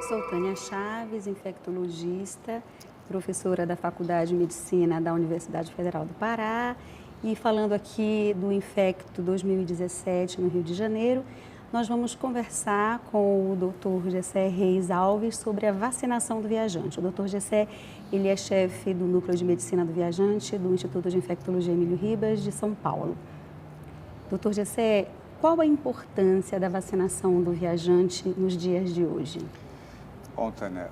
Sou Tânia Chaves, infectologista, professora da Faculdade de Medicina da Universidade Federal do Pará. E falando aqui do Infecto 2017 no Rio de Janeiro, nós vamos conversar com o Dr. Gessé Reis Alves sobre a vacinação do viajante. O Dr. Gessé, ele é chefe do Núcleo de Medicina do Viajante do Instituto de Infectologia Emílio Ribas de São Paulo. Dr. Gessé, qual a importância da vacinação do viajante nos dias de hoje? Bom, Tânia,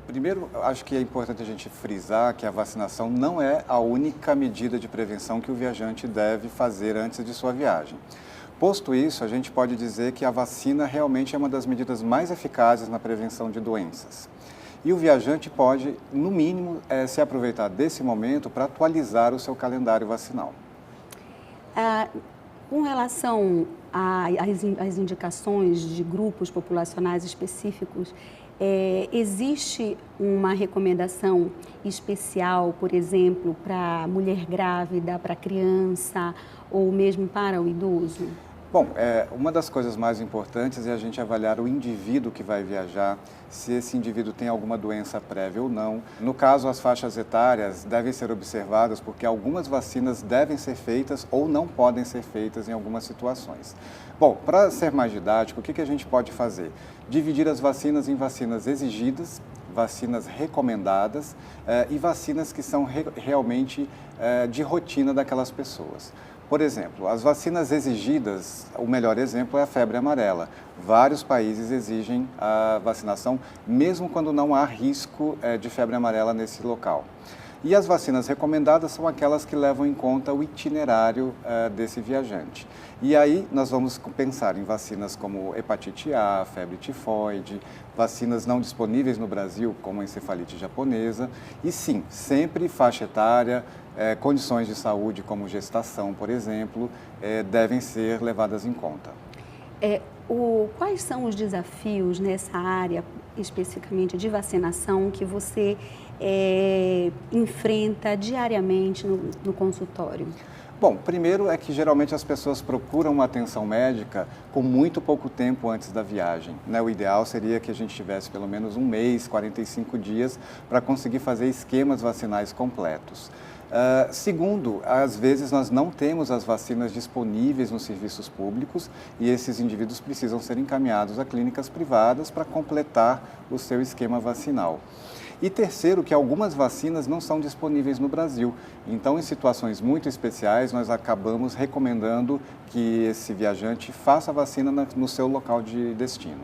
primeiro acho que é importante a gente frisar que a vacinação não é a única medida de prevenção que o viajante deve fazer antes de sua viagem. Posto isso, a gente pode dizer que a vacina realmente é uma das medidas mais eficazes na prevenção de doenças. E o viajante pode, no mínimo, se aproveitar desse momento para atualizar o seu calendário vacinal. Com relação às indicações de grupos populacionais específicos, existe uma recomendação especial, por exemplo, para mulher grávida, para criança ou mesmo para o idoso? Bom, uma das coisas mais importantes é a gente avaliar o indivíduo que vai viajar, se esse indivíduo tem alguma doença prévia ou não. No caso, as faixas etárias devem ser observadas porque algumas vacinas devem ser feitas ou não podem ser feitas em algumas situações. Bom, para ser mais didático, o que a gente pode fazer? Dividir as vacinas em vacinas exigidas, vacinas recomendadas e vacinas que são realmente de rotina daquelas pessoas. Por exemplo, as vacinas exigidas, o melhor exemplo é a febre amarela. Vários países exigem a vacinação, mesmo quando não há risco de febre amarela nesse local. E as vacinas recomendadas são aquelas que levam em conta o itinerário desse viajante. E aí nós vamos pensar em vacinas como hepatite A, febre tifoide, vacinas não disponíveis no Brasil, como a encefalite japonesa. E sim, sempre faixa etária, condições de saúde como gestação, por exemplo, devem ser levadas em conta. Quais são os desafios nessa área, especificamente de vacinação, que você enfrenta diariamente no consultório? Bom, primeiro é que geralmente as pessoas procuram uma atenção médica com muito pouco tempo antes da viagem, né? O ideal seria que a gente tivesse pelo menos um mês, 45 dias, para conseguir fazer esquemas vacinais completos. Segundo, às vezes nós não temos as vacinas disponíveis nos serviços públicos e esses indivíduos precisam ser encaminhados a clínicas privadas para completar o seu esquema vacinal. E terceiro, que algumas vacinas não são disponíveis no Brasil. Então, em situações muito especiais, nós acabamos recomendando que esse viajante faça a vacina no seu local de destino.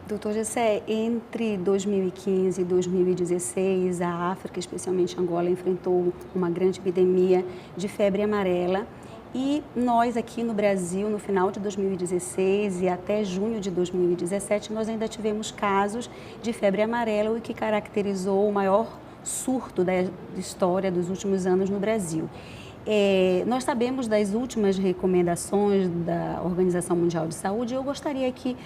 Doutor Gessé, entre 2015 e 2016, a África, especialmente Angola, enfrentou uma grande epidemia de febre amarela. E nós aqui no Brasil, no final de 2016 e até junho de 2017, nós ainda tivemos casos de febre amarela, o que caracterizou o maior surto da história dos últimos anos no Brasil. Nós sabemos das últimas recomendações da Organização Mundial de Saúde. Eu gostaria que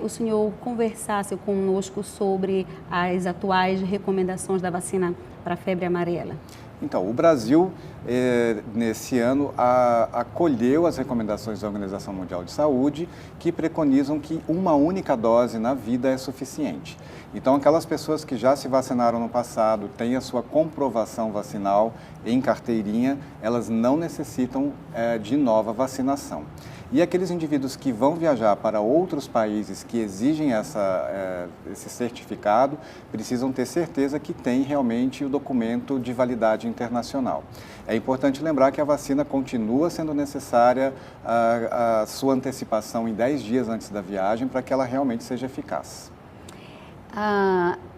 o senhor conversasse conosco sobre as atuais recomendações da vacina para a febre amarela. Então, o Brasil, nesse ano, acolheu as recomendações da Organização Mundial de Saúde, que preconizam que uma única dose na vida é suficiente. Então, aquelas pessoas que já se vacinaram no passado, têm a sua comprovação vacinal em carteirinha, elas não necessitam de nova vacinação. E aqueles indivíduos que vão viajar para outros países que exigem esse certificado, precisam ter certeza que tem realmente o documento de validade internacional. É importante lembrar que a vacina continua sendo necessária a sua antecipação em 10 dias antes da viagem para que ela realmente seja eficaz.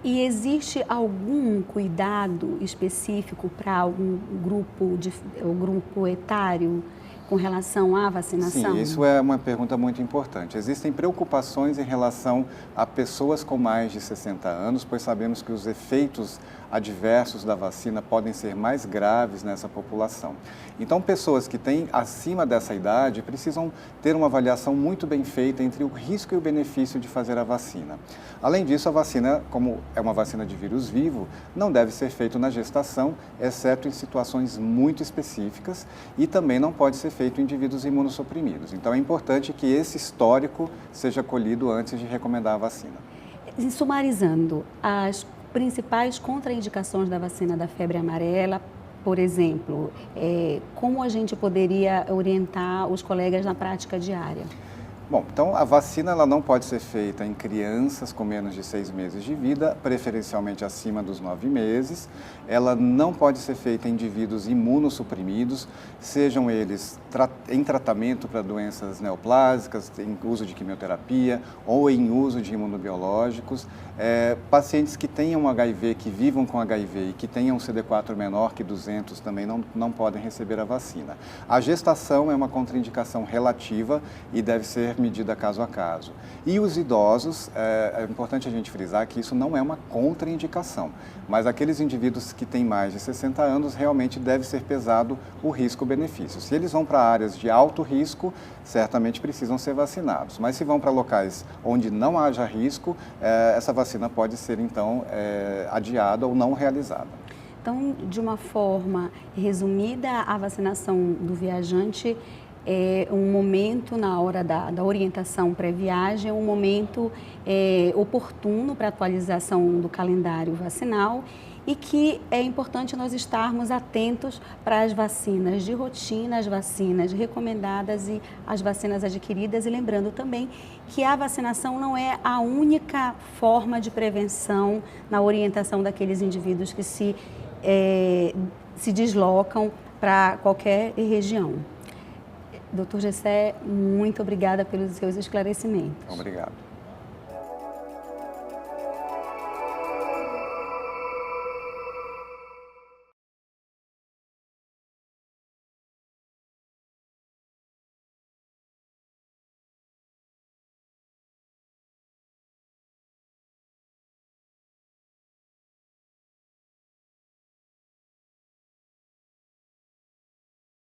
E existe algum cuidado específico para algum grupo etário com relação à vacinação? Sim, isso é uma pergunta muito importante. Existem preocupações em relação a pessoas com mais de 60 anos, pois sabemos que os efeitos adversos da vacina podem ser mais graves nessa população. Então, pessoas que têm acima dessa idade precisam ter uma avaliação muito bem feita entre o risco e o benefício de fazer a vacina. Além disso, a vacina, como é uma vacina de vírus vivo, não deve ser feita na gestação, exceto em situações muito específicas, e também não pode ser feito em indivíduos imunossuprimidos. Então, é importante que esse histórico seja colhido antes de recomendar a vacina. Sumarizando, as principais contraindicações da vacina da febre amarela, por exemplo, como a gente poderia orientar os colegas na prática diária? Bom, então a vacina ela não pode ser feita em crianças com menos de 6 meses de vida, preferencialmente acima dos 9 meses. Ela não pode ser feita em indivíduos imunossuprimidos, sejam eles em tratamento para doenças neoplásicas, em uso de quimioterapia ou em uso de imunobiológicos. Pacientes que tenham HIV, que vivam com HIV e que tenham CD4 menor que 200 também não podem receber a vacina. A gestação é uma contraindicação relativa e deve ser medida caso a caso. E os idosos, é importante a gente frisar que isso não é uma contraindicação, mas aqueles indivíduos que têm mais de 60 anos, realmente deve ser pesado o risco-benefício. Se eles vão para áreas de alto risco, certamente precisam ser vacinados, mas se vão para locais onde não haja risco, essa vacina pode ser, então, adiada ou não realizada. Então, de uma forma resumida, a vacinação do viajante é um momento na hora da orientação pré-viagem, é um momento oportuno para atualização do calendário vacinal e que é importante nós estarmos atentos para as vacinas de rotina, as vacinas recomendadas e as vacinas adquiridas, e lembrando também que a vacinação não é a única forma de prevenção na orientação daqueles indivíduos que se deslocam para qualquer região. Dr. Gessé, muito obrigada pelos seus esclarecimentos. Obrigado.